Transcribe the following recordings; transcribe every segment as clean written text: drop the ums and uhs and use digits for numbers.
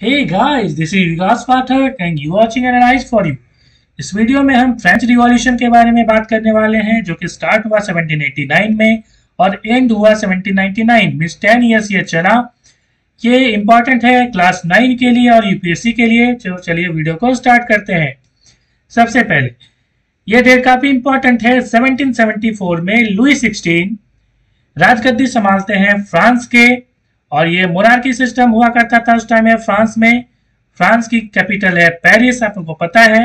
Hey guys, this is Vikas Pathak and you watching Analyze for you। इस video में हम French revolution के बारे में बात करने वाले हैं जो कि स्टार्ट हुआ 1789 में और एंड हुआ 1799 मींस 10 इयर्स ये चला। ये इम्पॉर्टेंट है क्लास 9 के लिए और यूपीएससी के लिए। चलिए वीडियो को स्टार्ट करते हैं। सबसे पहले ये डेट काफी इम्पोर्टेंट है। 1774 में लुई 16 राजगद्दी संभालते हैं फ्रांस के और ये मोनार्की सिस्टम हुआ करता था उस टाइम है फ्रांस में। फ्रांस की कैपिटल है पेरिस, आपको पता है।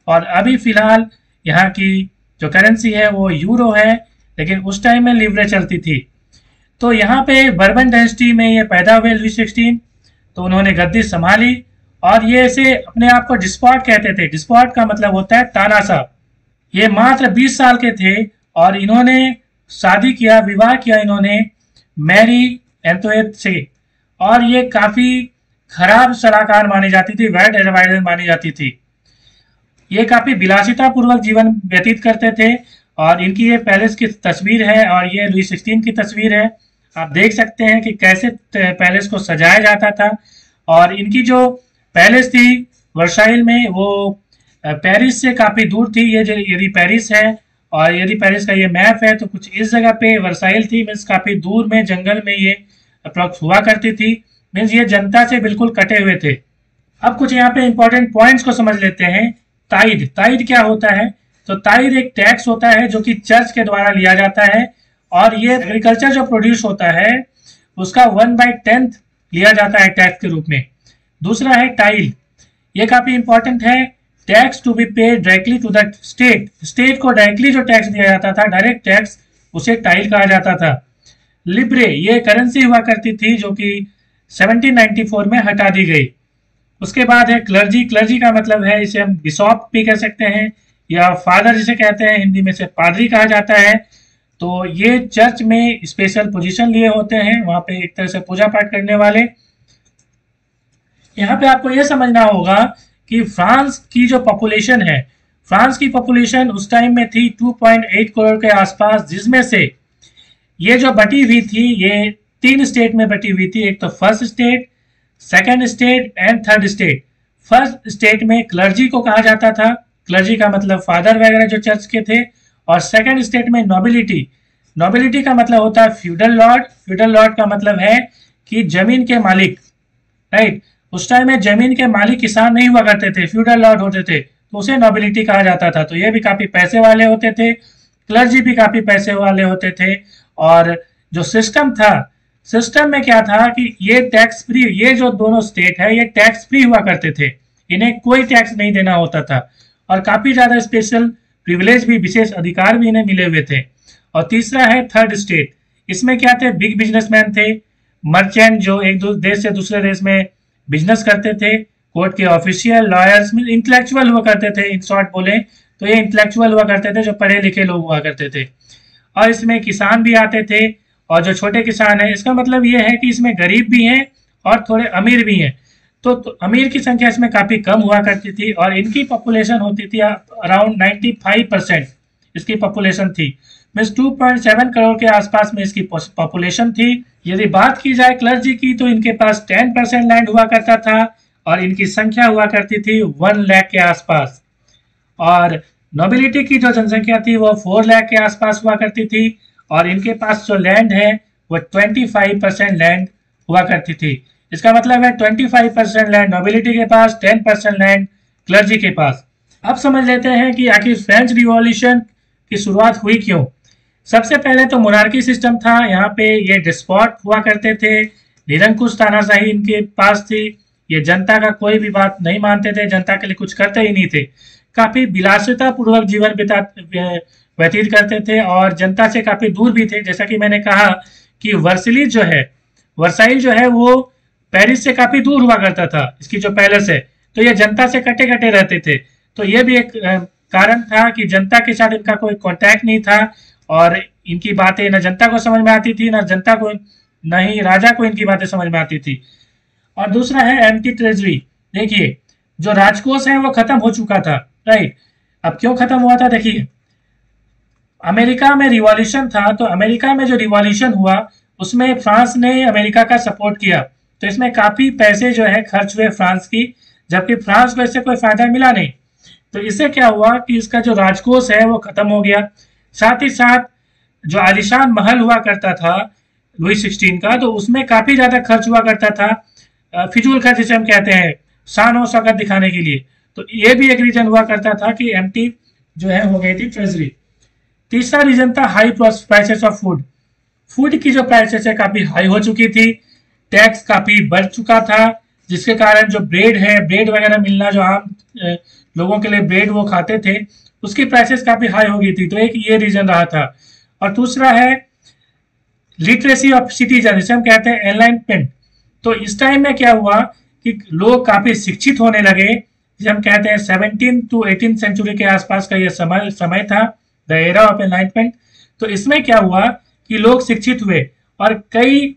और अभी फिलहाल यहाँ की जो करेंसी है वो यूरो है, लेकिन उस टाइम में लिवरे चलती थी। तो यहाँ पे बर्बन डायनेस्टी में ये पैदा हुए लुई 16, तो उन्होंने गद्दी संभाली और ये ऐसे अपने आप को डिस्पॉट कहते थे। डिस्पॉट का मतलब होता है तानाशाह। ये मात्र 20 साल के थे और इन्होंने शादी किया, विवाह किया इन्होंने मैरी एंटोनेट से। और ये काफी खराब सलाहकार मानी जाती थी, बैड एडवाइजर मानी जाती थी। ये काफी विलासिता पूर्वक जीवन व्यतीत करते थे और इनकी ये पैलेस की तस्वीर है और ये लुई 16 की तस्वीर है। आप देख सकते हैं कि कैसे पैलेस को सजाया जाता था। और इनकी जो पैलेस थी वर्साइल में वो पेरिस से काफी दूर थी। ये जो यदि पेरिस है और यदि पेरिस का ये मैप है तो कुछ इस जगह पे वर्साइल थी, मीन्स काफी दूर में जंगल में ये अप्रोक्स हुआ करती थी। मीन्स ये जनता से बिल्कुल कटे हुए थे। अब कुछ यहाँ पे इंपॉर्टेंट पॉइंट्स को समझ लेते हैं। ताइद, ताइद क्या होता है? तो ताइद एक टैक्स होता है जो कि चर्च के द्वारा लिया जाता है और ये एग्रीकल्चर जो प्रोड्यूस होता है उसका 1/10 लिया जाता है टैक्स के रूप में। दूसरा है टाइल, ये काफी इंपॉर्टेंट है। Tax to be paid directly to the state. State को डायरेक्टली जो टैक्स दिया जाता था, डायरेक्ट टैक्स, उसे टाइल कहा जाता था। लिब्रे, ये करेंसी हुआ करती थी जो कि 1794 में हटा दी गई। उसके बाद है क्लर्जी। क्लर्जी का मतलब है, इसे हम बिशॉप भी कह सकते हैं या फादर जिसे कहते हैं, हिंदी में से पादरी कहा जाता है। तो ये चर्च में स्पेशल पोजीशन लिए होते हैं, वहां पे एक तरह से पूजा पाठ करने वाले। यहाँ पे आपको यह समझना होगा कि फ्रांस की जो पॉपुलेशन है, फ्रांस की पॉपुलेशन उस टाइम में थी 2.8 करोड़ के आसपास, जिसमें से ये जो बटी हुई थी ये 3 स्टेट में बटी हुई थी। एक तो first state, second state and third state. First state में क्लर्जी को कहा जाता था, क्लर्जी का मतलब फादर वगैरह जो चर्च के थे। और सेकंड स्टेट में नोबिलिटी, नोबिलिटी का मतलब होता है फ्यूडल लॉर्ड। फ्यूडल लॉर्ड का मतलब है कि जमीन के मालिक, राइट। उस टाइम में जमीन के मालिक किसान नहीं हुआ करते थे, फ्यूडल लॉर्ड होते थे, तो उसे नोबिलिटी कहा जाता था। तो ये भी काफी पैसे वाले होते थे, क्लर्जी भी काफी पैसे वाले होते थे। और जो सिस्टम था, सिस्टम में क्या था कि ये टैक्स फ्री, ये जो दोनों स्टेट है ये टैक्स फ्री हुआ करते थे, इन्हें कोई टैक्स नहीं देना होता था। और काफी ज्यादा स्पेशल प्रिविलेज भी, विशेष अधिकार भी इन्हें मिले हुए थे। और तीसरा है थर्ड स्टेट। इसमें क्या थे? बिग बिजनेसमैन थे, मर्चेंट जो एक देश से दूसरे देश में बिजनेस करते थे, कोर्ट के ऑफिशियल, लॉयर्स, इंटेलेक्चुअल हुआ करते थे। इन शॉर्ट बोले तो ये इंटेलेक्चुअल हुआ करते थे, जो पढ़े लिखे लोग हुआ करते थे। और इसमें किसान भी आते थे और जो छोटे किसान है, इसका मतलब ये है कि इसमें गरीब भी हैं और थोड़े अमीर भी हैं। तो अमीर की संख्या इसमें काफी कम हुआ करती थी और इनकी पॉपुलेशन होती थी अराउंड 95% इसकी पॉपुलेशन थी। मीन्स 2.7 करोड़ के आसपास में इसकी पॉपुलेशन थी। यदि बात की जाए क्लर्जी की तो इनके पास 10% लैंड हुआ करता था और इनकी संख्या हुआ करती थी 1 लाख के आसपास। और नोबिलिटी की जो जनसंख्या थी वो 4 लाख के आसपास हुआ करती थी और इनके पास जो लैंड है वो 25% लैंड हुआ करती थी। इसका मतलब है 25% लैंड नोबिलिटी के पास, 10% लैंड क्लर्जी के पास। अब समझ लेते हैं कि आखिर फ्रेंच रिवॉल्यूशन की शुरुआत हुई क्यों। सबसे पहले तो मोनार्की सिस्टम था, यहाँ पे ये डिस्पॉट हुआ करते थे, निरंकुश तानाशाही इनके पास थी। ये जनता का कोई भी बात नहीं मानते थे, जनता के लिए कुछ करते ही नहीं थे। काफी विलासिता पूर्वक जीवन व्यतीत करते थे और जनता से काफी दूर भी थे। जैसा कि मैंने कहा कि वर्साइल जो है वो पेरिस से काफी दूर हुआ करता था, इसकी जो पैलेस है। तो ये जनता से कटे कटे रहते थे। तो ये भी एक कारण था कि जनता के साथ इनका कोई कांटेक्ट नहीं था और इनकी बातें न जनता को समझ में आती थी, न ही राजा को इनकी बातें समझ में आती थी। और दूसरा है एम्प्टी ट्रेजरी। देखिए, जो राजकोष है वो खत्म हो चुका था, राइट। अब क्यों खत्म हुआ था? देखिए, अमेरिका में रिवॉल्यूशन था, तो अमेरिका में जो रिवॉल्यूशन हुआ उसमें फ्रांस ने अमेरिका का सपोर्ट किया। तो इसमें काफी पैसे जो है खर्च हुए फ्रांस की, जबकि फ्रांस को इससे कोई फायदा मिला नहीं। तो इससे क्या हुआ कि इसका जो राजकोष है वो खत्म हो गया। साथ ही साथ जो आलिशान महल हुआ करता था लुई 16 का, तो उसमें काफी ज्यादा खर्च हुआ करता था, फिजूल खर्च जिसे हम कहते हैं, शान और शौकत दिखाने के लिए। तो ये भी एक रीजन हुआ करता था कि एम्प्टी जो है हो गई थी ट्रेजरी। तीसरा रीजन था high prices of food. Food की जो प्राइसेस है काफी हाई हो चुकी थी, टैक्स काफी बढ़ चुका था, जिसके कारण जो ब्रेड है, ब्रेड वगैरह मिलना, जो आम लोगों के लिए ब्रेड वो खाते थे, उसकी प्राइसेस काफी हाई हो गई थी। तो एक ये रीजन रहा था। और दूसरा है लिटरेसी ऑफ सिटीजन, जिसे हम कहते हैं एनलाइटमेंट। तो इस टाइम में क्या हुआ कि लोग काफी शिक्षित होने लगे, जिसे हम कहते हैं 17 to 18 सेंचुरी के आसपास का ये समय था, द एरा ऑफ एनलाइटमेंट। तो इसमें क्या हुआ कि लोग शिक्षित हुए और कई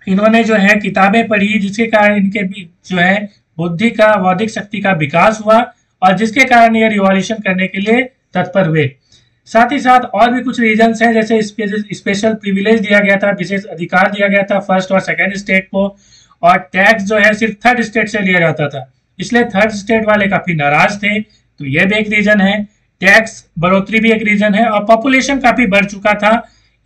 इन्होंने जो है किताबें पढ़ी, जिसके कारण इनके भी जो है बुद्धि का, बौद्धिक शक्ति का विकास हुआ, और जिसके कारण ये रिवॉल्यूशन करने के लिए तत्पर हुए। साथ ही साथ और भी कुछ रीजन्स हैं, जैसे स्पेशल प्रिविलेज दिया गया था, विशेष अधिकार दिया गया था फर्स्ट और सेकेंड स्टेट को, और टैक्स जो है सिर्फ थर्ड स्टेट से लिया जाता था, इसलिए थर्ड स्टेट वाले काफी नाराज थे। तो ये भी एक रीजन है। टैक्स बढ़ोतरी भी एक रीजन है, और पॉपुलेशन काफी बढ़ चुका था,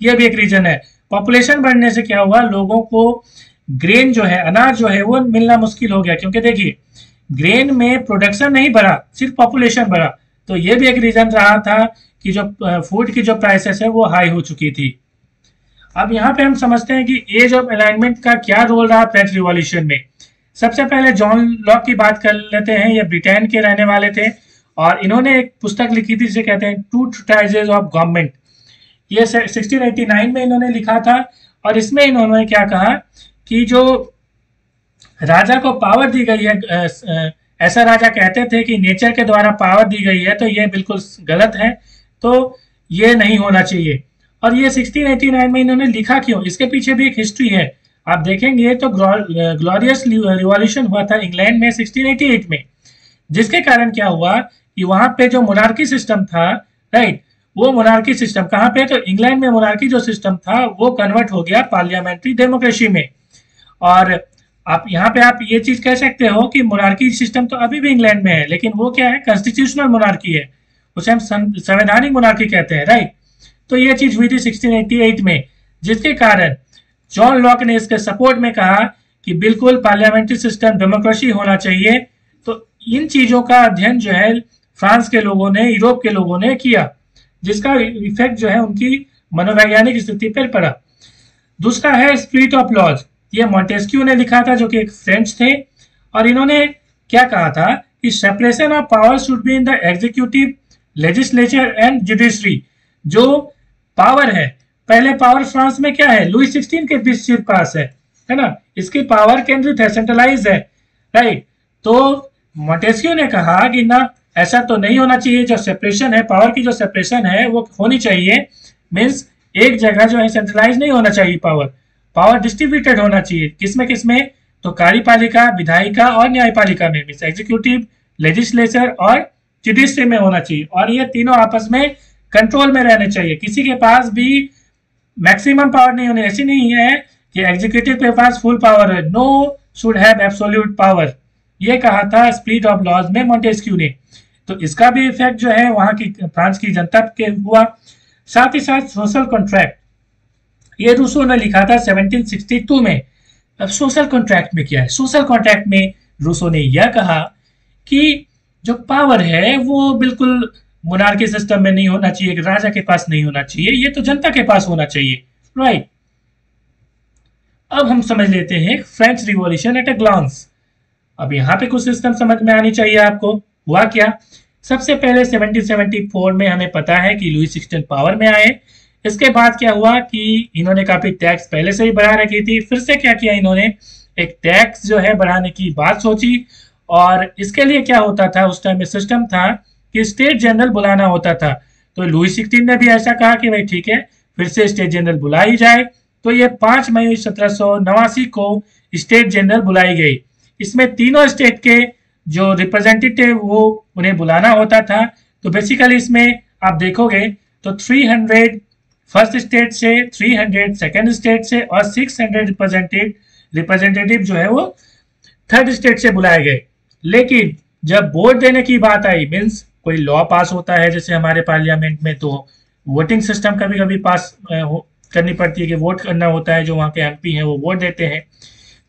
ये भी एक रीजन है। पॉपुलेशन बढ़ने से क्या हुआ, लोगों को ग्रेन जो है, अनाज जो है, वो मिलना मुश्किल हो गया, क्योंकि देखिए ग्रेन में प्रोडक्शन नहीं बढ़ा, सिर्फ पॉपुलेशन बढ़ा। तो ये भी एक रीजन रहा था कि जो फूड की जो प्राइसेस है वो हाई हो चुकी थी। अब यहाँ पे हम समझते हैं कि एज ऑफ अलाइनमेंट का क्या रोल रहा फ्रेंच रिवॉल्यूशन में। सबसे पहले जॉन लॉक की बात कर लेते हैं। ये ब्रिटेन के रहने वाले थे, और इन्होंने एक पुस्तक लिखी थी जिसे कहते हैं टू ट्रेटाइजेस ऑफ गवर्नमेंट। ये 1689 में इन्होंने लिखा था, और इसमें इन्होंने क्या कहा कि जो राजा को पावर दी गई है, ऐसा राजा कहते थे कि नेचर के द्वारा पावर दी गई है, तो ये बिल्कुल गलत है, तो ये नहीं होना चाहिए। और ये 1689 में इन्होंने लिखा क्यों, इसके पीछे भी एक हिस्ट्री है। आप देखेंगे तो ग्लोरियस रिवॉल्यूशन हुआ था इंग्लैंड में 1688 में, जिसके कारण क्या हुआ कि वहां पे जो मोनार्की सिस्टम था, राइट, वो मोनार्की सिस्टम कहाँ पे, तो इंग्लैंड में मोनार्की जो सिस्टम था वो कन्वर्ट हो गया पार्लियामेंट्री डेमोक्रेसी में। और आप यहाँ पे आप ये चीज कह सकते हो कि मोनार्की सिस्टम तो अभी भी इंग्लैंड में है, लेकिन वो क्या है, कॉन्स्टिट्यूशनल मोनार्की है, उसे हम संवैधानिक मोनार्की कहते हैं, राइट। तो ये चीज हुई थी 1688 में, जिसके कारण जॉन लॉक ने इसके सपोर्ट में कहा कि बिल्कुल पार्लियामेंट्री सिस्टम, डेमोक्रेसी होना चाहिए। तो इन चीजों का अध्ययन जो है फ्रांस के लोगों ने, यूरोप के लोगों ने किया, जिसका इफेक्ट जो है उनकी मनोवैज्ञानिक स्थिति पर पड़ा। दूसरा है स्पिरिट ऑफ लॉज। ये मॉन्टेस्क्यू ने लिखा था, जो कि एक फ्रेंच थे, और इन्होंने क्या कहा था कि separation of power should be in the executive, legislature and judiciary. जो पावर है, पहले पावर फ्रांस में क्या है, लुई 16 के सिर्फ पास है ना, इसकी पावर केंद्रित है, सेंट्रलाइज है, राइट। तो मॉन्टेस्क्यू ने कहा कि ना, ऐसा तो नहीं होना चाहिए, जो सेपरेशन है, पावर की जो सेपरेशन है वो होनी चाहिए, मीन्स एक जगह जो है सेंट्रलाइज नहीं होना चाहिए, पावर डिस्ट्रीब्यूटेड होना चाहिए। किसमें, तो कार्यपालिका, विधायिका और न्यायपालिका में, मीन्स एग्जीक्यूटिव, लेजिस्लेचर और जुडिशरी में होना चाहिए, और ये तीनों आपस में कंट्रोल में रहने चाहिए। किसी के पास भी मैक्सिमम पावर नहीं होनी, ऐसी नहीं है कि एग्जीक्यूटिव के पास फुल पावर है, no should have absolute power. ये कहा था स्पिरिट ऑफ लॉज में मॉन्टेस्क्यू ने। तो इसका भी इफेक्ट जो है वहां की फ्रांस की जनता के हुआ। साथ ही साथ सोशल कॉन्ट्रैक्ट, ये रूसो ने लिखा था 1762 में। अब सोशल कॉन्ट्रैक्ट में क्या है, सोशल कॉन्ट्रैक्ट में रूसो ने यह कहा कि जो पावर है वो बिल्कुल मोनार्की सिस्टम में नहीं होना चाहिए, राजा के पास नहीं होना चाहिए, ये तो जनता के पास होना चाहिए, राइट। अब हम समझ लेते हैं French revolution at a glance. अब यहाँ पे कुछ सिस्टम समझ में आनी चाहिए आपको। हुआ क्या, सबसे पहले 1774 में हमें पता है कि लुई 16 पावर में आए। इसके बाद क्या हुआ कि इन्होंने काफी टैक्स पहले से ही बढ़ा रखी थी, फिर से क्या किया इन्होंने, एक टैक्स जो है बढ़ाने की बात सोची। और इसके लिए क्या होता था, उस टाइम में सिस्टम था कि स्टेट जनरल बुलाना होता था। तो लुई 16 ने भी ऐसा कहा कि भाई ठीक है, फिर से स्टेट जनरल बुलाई जाए। तो ये 5 मई 1789 को स्टेट जनरल बुलाई गई। इसमें तीनों स्टेट के जो रिप्रेजेंटेटिव वो उन्हें बुलाना होता था। तो बेसिकली इसमें आप देखोगे तो 300 फर्स्ट स्टेट से, 300 सेकंड स्टेट से और 600 रिप्रेजेंटेटिव रिप्रेजेंटेटिव जो है वो थर्ड स्टेट से बुलाए गए। लेकिन जब वोट देने की बात आई, मीन्स कोई लॉ पास होता है जैसे हमारे पार्लियामेंट में, तो वोटिंग सिस्टम कभी कभी पास करनी पड़ती है कि वोट करना होता है, जो वहाँ के एमपी हैं वो वोट देते हैं।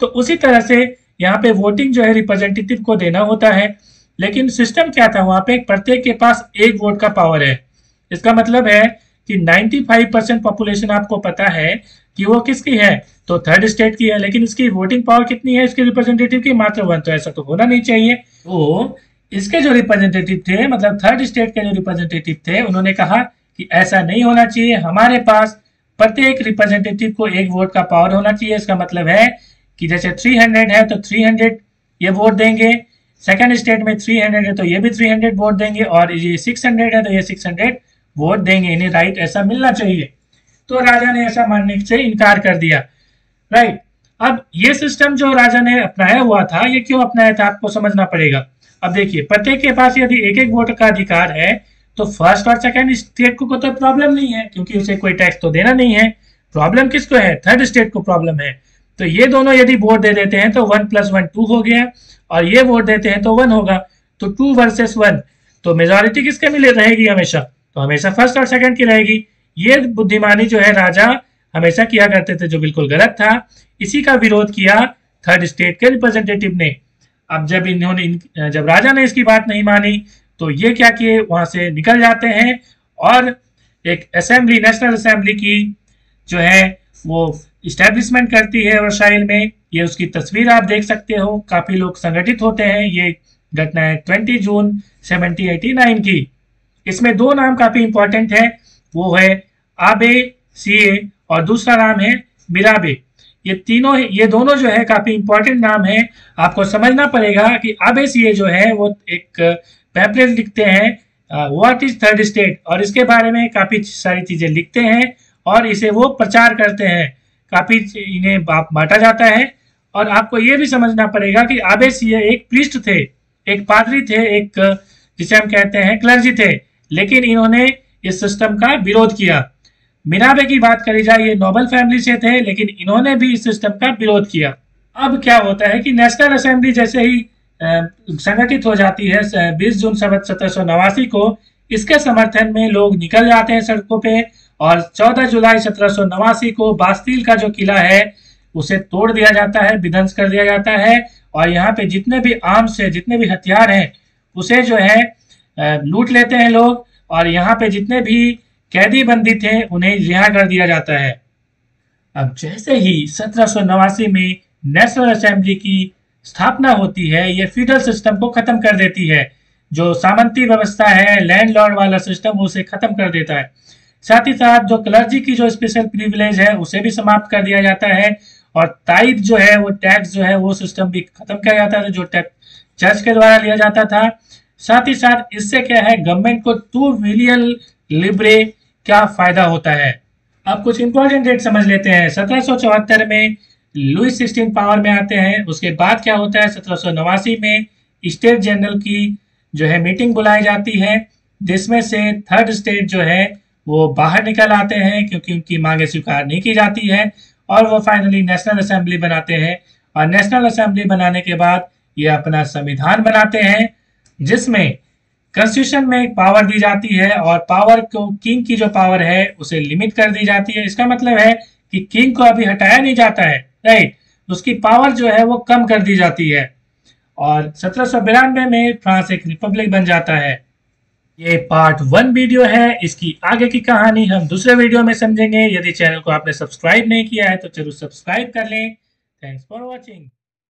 तो उसी तरह से यहाँ पे वोटिंग जो है रिप्रेजेंटेटिव को देना होता है। लेकिन सिस्टम क्या था, वहाँ पे प्रत्येक के पास एक वोट का पावर है। इसका मतलब है कि 95% पॉपुलेशन आपको पता है कि वो किसकी है, तो थर्ड स्टेट की है। लेकिन इसकी वोटिंग पावर कितनी है इसके रिप्रेजेंटेटिव की, मात्र 1। तो ऐसा तो होना नहीं चाहिए। तो इसके जो रिप्रेजेंटेटिव थे, मतलब थर्ड स्टेट के जो रिप्रेजेंटेटिव थे, उन्होंने कहा कि ऐसा नहीं होना चाहिए, हमारे पास प्रत्येक रिप्रेजेंटेटिव को एक वोट का पावर होना चाहिए। इसका मतलब है कि जैसे 300 है तो 300 ये वोट देंगे, सेकंड स्टेट में 300 है तो ये भी 300 वोट देंगे, और ये 600 है तो ये 600 वोट देंगे। इन्हें राइट ऐसा मिलना चाहिए। तो राजा ने ऐसा मानने से इनकार कर दिया। राइट, अब ये सिस्टम जो राजा ने अपनाया हुआ था, ये क्यों अपनाया था आपको समझना पड़ेगा। अब देखिए, प्रत्येक के पास यदि एक एक वोट का अधिकार है तो फर्स्ट और सेकंड स्टेट को तो प्रॉब्लम नहीं है, क्योंकि उसे कोई टैक्स तो देना नहीं है। प्रॉब्लम किसको है, थर्ड स्टेट को प्रॉब्लम है। तो ये दोनों यदि वोट दे देते हैं तो 1 + 1 2 हो गया, और ये वोट देते हैं तो 1 होगा। तो 2 वर्सेस 1, तो मेजोरिटी किसके मिले रहेगी हमेशा, तो हमेशा फर्स्ट और सेकंड की रहेगी। ये बुद्धिमानी जो है राजा हमेशा किया करते थे, जो बिल्कुल गलत था। इसी का विरोध किया थर्ड स्टेट के रिप्रेजेंटेटिव ने। अब जब राजा ने इसकी बात नहीं मानी तो ये क्या किए, वहां से निकल जाते हैं और एक असेंबली, नेशनल असेंबली की जो है वो इस्टेब्लिशमेंट करती है वर्साइल में। ये उसकी तस्वीर आप देख सकते हो, काफी लोग संगठित होते हैं। ये घटना है 20 जून 1789 की। इसमें 2 नाम काफी इंपॉर्टेंट है, वो है आबे सीए और दूसरा नाम है मिराबे। ये दोनों जो है काफी इंपॉर्टेंट नाम है। आपको समझना पड़ेगा कि आबे सीए जो है वो एक पैम्पलेट लिखते हैं व्हाट इज थर्ड स्टेट, और इसके बारे में काफी सारी चीजें लिखते हैं और इसे वो प्रचार करते हैं। काफी इन्हें बांटा जाता है। और आपको ये भी समझना पड़ेगा कि आबे सीए एक प्रीस्ट थे, एक पादरी थे, एक जिसे हम कहते हैं क्लर्जी थे, लेकिन इन्होंने इस सिस्टम का विरोध किया। मिराबे की बात करी जाए, ये नोबल फैमिली से थे, लेकिन इन्होंने भी इस सिस्टम का विरोध किया। अब क्या होता है कि नेशनल असेंबली जैसे ही संगठित हो जाती है 20 जून 1789 को, इसके समर्थन में लोग निकल जाते हैं सड़कों पे, और 14 जुलाई 1789 को बास्तील का जो किला है उसे तोड़ दिया जाता है, विध्वंस कर दिया जाता है। और यहाँ पे जितने भी आर्म्स है, जितने भी हथियार हैं, उसे जो है लूट लेते हैं लोग, और यहाँ पे जितने भी कैदी बंदी थे उन्हें रिहा कर दिया जाता है। अब जैसे ही 1789 में नेशनल असेंबली की स्थापना होती है, ये फीडरल सिस्टम को खत्म कर देती है। जो सामंती व्यवस्था है, लैंडलॉर्ड वाला सिस्टम, उसे खत्म कर देता है। साथ ही साथ जो क्लर्जी की जो स्पेशल प्रिविलेज है उसे भी समाप्त कर दिया जाता है, और ताइद जो है वो टैक्स जो है वो सिस्टम भी खत्म किया जाता है, जो टैक्स चर्च के द्वारा लिया जाता था। साथ ही साथ इससे क्या है, गवर्नमेंट को 2 बिलियन लिब्रे क्या फायदा होता है। अब कुछ इंपॉर्टेंट डेट समझ लेते हैं। 1774 में लुइस 16 पावर में आते हैं। उसके बाद क्या होता है, 1789 में स्टेट जनरल की जो है मीटिंग बुलाई जाती है, जिसमें से थर्ड स्टेट जो है वो बाहर निकल आते हैं, क्योंकि उनकी मांगे स्वीकार नहीं की जाती है, और वो फाइनली नेशनल असेंबली बनाते हैं। और नेशनल असेंबली बनाने के बाद ये अपना संविधान बनाते हैं, जिसमें कॉन्स्टिट्यूशन में एक पावर दी जाती है, और पावर को, किंग की जो पावर है उसे लिमिट कर दी जाती है। इसका मतलब है कि किंग को अभी हटाया नहीं जाता है, राइट, उसकी पावर जो है वो कम कर दी जाती है। और 1792 में फ्रांस एक रिपब्लिक बन जाता है। ये पार्ट 1 वीडियो है, इसकी आगे की कहानी हम दूसरे वीडियो में समझेंगे। यदि चैनल को आपने सब्सक्राइब नहीं किया है तो जरूर सब्सक्राइब कर लें। Thanks for watching.